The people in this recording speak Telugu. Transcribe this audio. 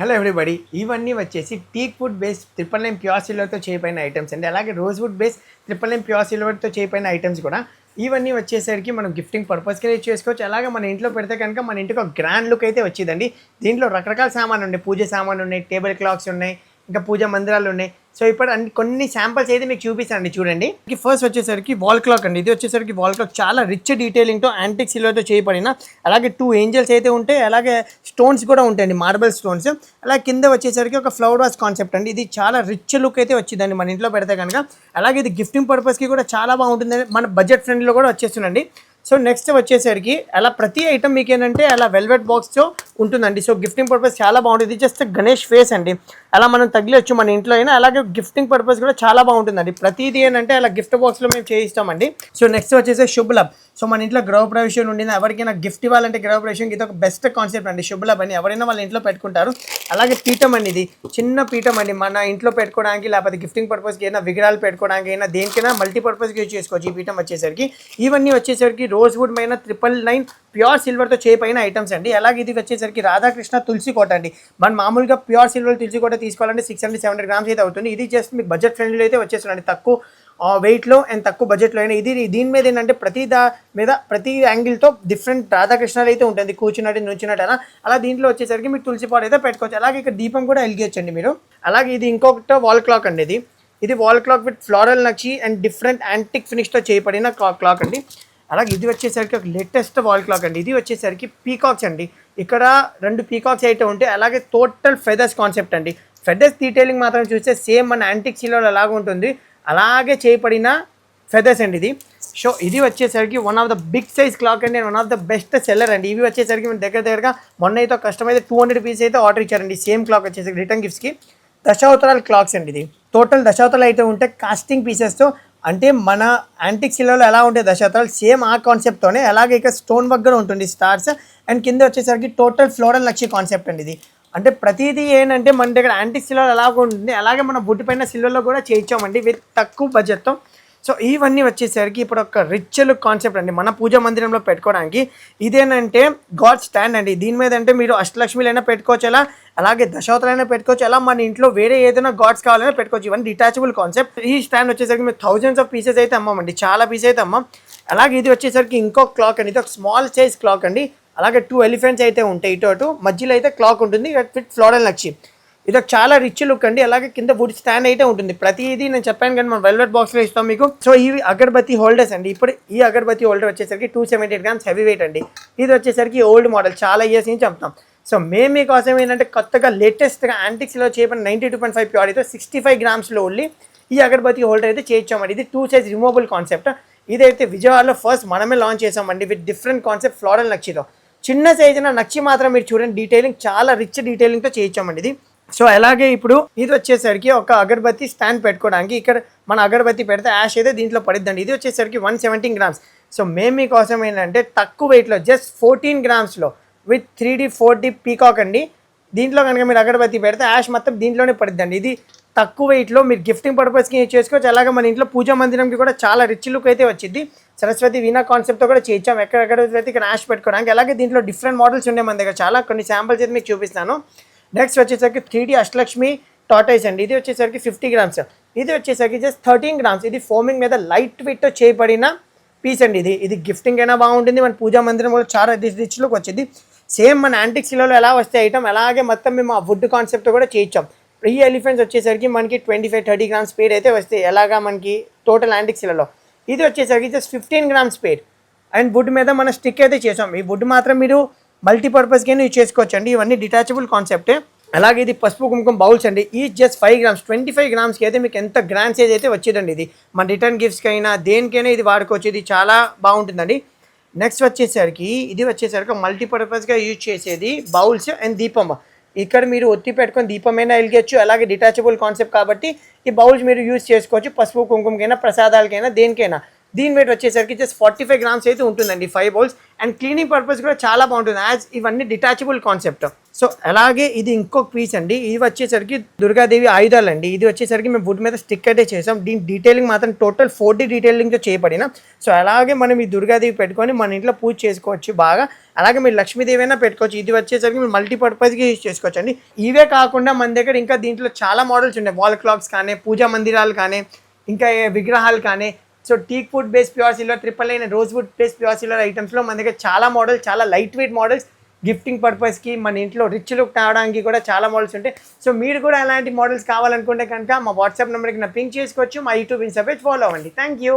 హలో ఎవ్రీబడి, ఇవన్నీ వచ్చేసి టీక్ వుడ్ బేస్ 999 ప్యూర్ సిల్వర్తో చేయబడిన ఐటమ్స్ అండి. అలాగే రోజ్ వుడ్ బేస్ 999 ప్యూర్ సిల్వర్తో చేయబడిన ఐటమ్స్ కూడా ఇవన్నీ వచ్చేసరికి మనం గిఫ్టింగ్ పర్పస్కి యూజ్ చేసుకోవచ్చు. అలాగే మన ఇంట్లో పెడితే కనుక మన ఇంటికి ఒక గ్రాండ్ లుక్ అయితే వచ్చిందండి. దీంట్లో రకరకాల సామాన్లు ఉన్నాయి, పూజ సామాన్లు ఉన్నాయి, టేబుల్ క్లాక్స్ ఉన్నాయి, ఇంకా పూజా మందిరాలు ఉన్నాయి. సో ఇప్పుడు కొన్ని శాంపిల్స్ అయితే మీకు చూపిస్తానండి, చూడండి. ఫస్ట్ వచ్చేసరికి వాల్ క్లాక్ అండి. ఇది వచ్చేసరికి వాల్ క్లాక్ చాలా రిచ్ డీటెయిలింగ్తో యాంటిక్ సిల్వర్తో చేయబడిన, అలాగే 2 ఏంజల్స్ అయితే ఉంటాయి, అలాగే స్టోన్స్ కూడా ఉంటాయండి, మార్బల్ స్టోన్స్. అలాగే కింద వచ్చేసరికి ఒక ఫ్లవర్ వాస్ కాన్సెప్ట్ అండి. ఇది చాలా రిచ్ లుక్ అయితే వచ్చిందండి మన ఇంట్లో పెడితే కనుక. అలాగే ఇది గిఫ్టింగ్ పర్పస్కి కూడా చాలా బాగుంటుందండి, మన బడ్జెట్ ఫ్రెండ్లీలో కూడా వచ్చేస్తుందండి. సో నెక్స్ట్ వచ్చేసరికి అలా ప్రతి ఐటమ్ మీకు ఏంటంటే అలా వెల్వెట్ బాక్స్తో ఉంటుందండి. సో గిఫ్టింగ్ పర్పస్ చాలా బాగుంటుంది. జస్ట్ గణేష్ ఫేస్ అండి, అలా మనం తగిలొచ్చు మన ఇంట్లో అయినా. అలాగే గిఫ్టింగ్ పర్పస్ కూడా చాలా బాగుంటుందండి. ప్రతిదీ ఏంటంటే అలా గిఫ్ట్ బాక్స్లో మేము చేయిస్తామండి. సో నెక్స్ట్ వచ్చేసి శుభ్లబ్. సో మన ఇంట్లో గృహప్రవేశం ఉండింది, ఎవరికైనా గిఫ్ట్ ఇవ్వాలంటే గృహప్రవేశం ఇది ఒక బెస్ట్ కాన్సెప్ట్ అండి. శుభ్లబ్ అని ఎవరైనా వాళ్ళ ఇంట్లో పెట్టుకుంటారు. అలాగే పీఠం అండి, ఇది చిన్న పీఠం అండి, మన ఇంట్లో పెట్టుకోవడానికి లేకపోతే గిఫ్టింగ్ పర్పస్కి అయినా, విగ్రహాలు పెట్టుకోవడానికి అయినా, దేనికైనా మల్టీపర్పస్కి యూజ్ చేసుకోవచ్చు ఈ పీఠం వచ్చేసరికి. ఇవన్నీ వచ్చేసరికి రోజ్ వుడ్ పైన 999 ప్యూర్ సిల్వర్తో చేయబడిన ఐటమ్స్ అండి. అలాగే ఇది వచ్చేసరికి రాధాకృష్ణ తులసి కోట అండి. మనం మామూలుగా ప్యూర్ సిల్వర్ తులసి కోట తీసుకోవాలంటే 600-700 గ్రామ్స్ అయితే అవుతుంది. ఇది జస్ట్ మీకు బడ్జెట్ ఫ్రెండ్లీలో అయితే వచ్చేస్తుందండి, తక్కువ వెయిట్లో అండ్ తక్కువ బడ్జెట్లో అయినా. దీని మీద ఏంటంటే ప్రతి యాంగిల్తో డిఫరెంట్ రాధాకృష్ణాలు అయితే ఉంటుంది, కూర్చున్నట్టు నుంచున్నట్టు అలా దీంట్లో వచ్చేసరికి మీరు తులసి పాటు అయితే పెట్టుకోవచ్చు. అలాగే ఇక్కడ దీపం కూడా వెలిగించండి మీరు. అలాగే ఇది ఇంకొకటి వాల్ క్లాక్ అండి. ఇది వాల్ క్లాక్ విత్ ఫ్లోరల్ నక్షి అండ్ డిఫరెంట్ యాంటిక్ ఫినిష్తో చేయబడిన క్లాక్ అండి. అలాగే ఇది వచ్చేసరికి ఒక లేటెస్ట్ వాల్ క్లాక్ అండి. ఇది వచ్చేసరికి పీకాక్స్ అండి, ఇక్కడ 2 పీకాక్స్ అయితే ఉంటాయి. అలాగే టోటల్ ఫెదర్స్ కాన్సెప్ట్ అండి. ఫెదర్స్ డీటెయిలింగ్ మాత్రం చూస్తే సేమ్ మన యాంటిక్ సిల్వర్ అలాగే ఉంటుంది, అలాగే చేయబడిన ఫెదర్స్ అండి ఇది. సో ఇది వచ్చేసరికి one of the big size clock అండి, one of the best seller అండి. ఇవి వచ్చేసరికి మేము దగ్గరగా మొన్న అయితే కస్టమర్ అయితే 200 పీస్ అయితే ఆర్డర్ ఇచ్చారండి. సేమ్ క్లాక్ వచ్చేసరికి రిటర్న్ గిఫ్ట్స్కి. దశావతారాల క్లాక్స్ అండి. ఇది టోటల్ దశావతారాలు అయితే ఉంటాయి కాస్టింగ్ పీసెస్తో. అంటే మన యాంటిక్ సిల్వర్లో ఎలా ఉంటాయి దశావతారాలు, సేమ్ ఆ కాన్సెప్ట్తోనే. అలాగే ఇక్కడ స్టోన్ వర్క్ కూడా ఉంటుంది, స్టార్స్. అండ్ కింద వచ్చేసరికి టోటల్ ఫ్లోరల్ నక్షి కాన్సెప్ట్ అండి ఇది. అంటే ప్రతిదీ ఏంటంటే మన దగ్గర యాంటిక్ సిల్వర్ ఎలాగ ఉంటుంది, అలాగే మన వుడ్ పైన సిల్వర్లో కూడా చేయించామండి విత్ తక్కువ బడ్జెట్తో. సో ఇవన్నీ వచ్చేసరికి ఇప్పుడు ఒక రిచ్ లుక్ కాన్సెప్ట్ అండి మన పూజా మందిరంలో పెట్టుకోవడానికి. ఇదేనంటే గాడ్ స్టాండ్ అండి. దీని మీద అంటే మీరు అష్టలక్ష్మిలైనా పెట్టుకోవచ్చు, అలాగే దశావతారాలైనా పెట్టుకోవచ్చు, అలా మన ఇంట్లో వేరే ఏదైనా గాడ్స్ కావాలైనా పెట్టుకోవచ్చు. ఇవన్నీ డిటాచబుల్ కాన్సెప్ట్. ఈ స్టాండ్ వచ్చేసరికి మీరు థౌజండ్స్ ఆఫ్ పీసెస్ అయితే అమ్మామండి, చాలా పీసెస్ అయితే అమ్మాం. అలాగే ఇది వచ్చేసరికి ఇంకొక క్లాక్ అండి. ఇది ఒక స్మాల్ సైజ్ క్లాక్ అండి. అలాగే 2 ఎలిఫెంట్స్ అయితే ఉంటాయి, ఇటు అటు మధ్యలో అయితే క్లాక్ ఉంటుంది విత్ ఫ్లోరల్ నక్షి. ఇది ఒక చాలా రిచ్ లుక్ అండి. అలాగే కింద వుడ్ స్టాండ్ అయితే ఉంటుంది. ప్రతిదీ నేను చెప్పాను కానీ మనం వెల్వెట్ బాక్స్లో ఇస్తాం మీకు. సో ఇవి అగరబత్తి హోల్డర్స్ అండి. ఇప్పుడు ఈ అగరబత్తి హోల్డర్ వచ్చేసరికి 278 గ్రామ్స్ హెవీ వెయిట్ అండి. ఇది వచ్చేసరికి ఓల్డ్ మోడల్, చాలా ఇయర్స్ నుంచి చెప్తాం. సో మేము మీకోసం ఏంటంటే కొత్తగా లేటెస్ట్గా యాంటిక్స్లో చేయబడిన 92.5 ప్యూరిటీతో 65 గ్రామ్స్లో ఓన్లీ ఈ అగరబత్తి హోల్డర్ అయితే చేయించామండి. ఇది 2 సైజ్ రిమూవబుల్ కాన్సెప్ట్. ఇదైతే విజయవాడలో ఫస్ట్ మనమే లాంచ్ చేసామండి విత్ డిఫరెంట్ కాన్సెప్ట్ ఫ్లోరల్ నక్షితో. చిన్న సైజున నక్షి మాత్రం మీరు చూడండి, డీటెయిలింగ్ చాలా రిచ్ డీటెయిలింగ్తో చేయించామండి ఇది. సో అలాగే ఇప్పుడు ఇది వచ్చేసరికి ఒక అగరబత్తి స్టాండ్ పెట్టుకోవడానికి. ఇక్కడ మన అగరబత్తి పెడితే యాష్ అయితే దీంట్లో పడిద్దండి. ఇది వచ్చేసరికి 117 గ్రామ్స్. సో మేము మీకోసం ఏంటంటే తక్కువ వెయిట్లో just 14 గ్రామ్స్లో with 3D 4D peacock అండి. దీంట్లో కనుక మీరు అగరబత్తి పెడితే యాష్ మొత్తం దీంట్లోనే పడిద్దండి. ఇది తక్కువ వెయిట్లో మీరు గిఫ్టింగ్ పర్పస్కి చేసుకోవచ్చు. అలాగే మన ఇంట్లో పూజా మందిరంకి కూడా చాలా రిచ్ లుక్ అయితే వచ్చింది. సరస్వతి వీణా కాన్సెప్ట్తో కూడా చేయించాం. ఎక్కడెక్కడ ఇక్కడ యాష్ పెట్టుకోవడానికి. అలాగే దీంట్లో డిఫరెంట్ మోడల్స్ ఉన్నాయి మన దగ్గర, చాలా కొన్ని శాంపిల్స్ అయితే మీకు చూపిస్తాను. నెక్స్ట్ వచ్చేసరికి 3D అష్టలక్ష్మి టార్టైస్ అండి. ఇది వచ్చేసరికి 50 గ్రామ్స్. ఇది వచ్చేసరికి జస్ట్ 13 గ్రామ్స్. ఇది ఫోమింగ్ మీద లైట్ వెయిట్తో చేయబడిన పీస్ అండి. ఇది గిఫ్టింగ్ అయినా బాగుంటుంది, మన పూజా మందిరం కూడా చాలా రిచ్ లుక్ వచ్చింది. సేమ్ మన యాంటిక్ సిల్వర్లో ఎలా వస్తే ఐటమ్ అలాగే మొత్తం మేము ఆ వుడ్ కాన్సెప్ట్ కూడా చేయించాం. ఈ ఎలిఫెంట్స్ వచ్చేసరికి మనకి 25-30 గ్రామ్స్ స్పేడ్ అయితే వస్తాయి, ఎలాగా మనకి టోటల్ యాంటిక్ సిల్వర్లో. ఇది వచ్చేసరికి జస్ట్ 15 గ్రామ్స్ స్పేడ్. అండ్ వుడ్ మీద మన స్టిక్ అయితే చేసాం. ఈ వుడ్ మాత్రం మీరు మల్టీపర్పస్కి యూజ్ చేసుకోవచ్చు అండి. ఇవన్నీ డిటాచబుల్ కాన్సెప్టే. అలాగే ఇది పసుపు కుంకుమ బౌల్స్ అండి. ఈ జస్ట్ 5 గ్రామ్స్ 25 గ్రామ్స్కి అయితే మీకు ఎంత గ్రాండ్ సైజ్ అయితే వచ్చేదండి. ఇది మన రిటర్న్ గిఫ్ట్స్కి అయినా దేనికైనా ఇది వాడుకోవచ్చు. ఇది చాలా బాగుంటుందండి. నెక్స్ట్ వచ్చేసరికి ఇది వచ్చేసరికి మల్టీపర్పస్గా యూజ్ చేసేది బౌల్స్ అండ్ దీపం. ఇక్కడ మీరు ఒత్తి పెట్టుకొని దీపమైనా వెలిగచ్చు. అలాగే డిటాచబుల్ కాన్సెప్ట్ కాబట్టి ఈ బౌల్స్ మీరు యూజ్ చేసుకోవచ్చు, పసుపు కుంకుమకైనా, ప్రసాదాలకైనా, దేనికైనా. దీని వెయిట్ వచ్చేసరికి జస్ట్ 45 గ్రామ్స్ అయితే ఉంటుందండి 5 బౌల్స్. అండ్ క్లీనింగ్ పర్పస్ కూడా చాలా బాగుంటుంది, యాజ్ ఇవన్నీ డిటాచబుల్ కాన్సెప్ట్. సో అలాగే ఇది ఇంకొక పీస్ అండి, ఇది వచ్చేసరికి దుర్గాదేవి ఆయుధాలు అండి. ఇది వచ్చేసరికి మేము వుడ్ మీద స్టిక్ అయితే చేసాం. దీని డీటెయిలింగ్ మాత్రం టోటల్ 4D డీటెయిలింగ్తో చేయబడిన. సో అలాగే మనం ఈ దుర్గాదేవి పెట్టుకొని మన ఇంట్లో పూజ చేసుకోవచ్చు బాగా. అలాగే మీరు లక్ష్మీదేవి అయినా పెట్టుకోవచ్చు. ఇది వచ్చేసరికి మీరు మల్టీపర్పస్గా యూజ్ చేసుకోవచ్చు అండి. ఇవే కాకుండా మన దగ్గర ఇంకా దీంట్లో చాలా మోడల్స్ ఉన్నాయి, వాల్ క్లాక్స్ కానీ, పూజా మందిరాలు కానీ, ఇంకా విగ్రహాలు కానీ. So teak wood base pure silver, 999 rose wood base pure silver ఐటమ్స్లో మన దగ్గర చాలా మోడల్స్, చాలా లైట్ వెయిట్ మోడల్స్, గిఫ్టింగ్ పర్పస్కి, మన ఇంట్లో రిచ్ లుక్ తేవడానికి కూడా చాలా మోడల్స్ ఉంటాయి. సో మీరు కూడా అలాంటి మోడల్స్ కావాలనుకుంటే కనుక మా వాట్సాప్ నెంబర్కి నా పింక్ చేసుకోవచ్చు. మా యూట్యూబ్ ఇన్స్టా పేజ్ ఫాలో అవ్వండి. Thank you.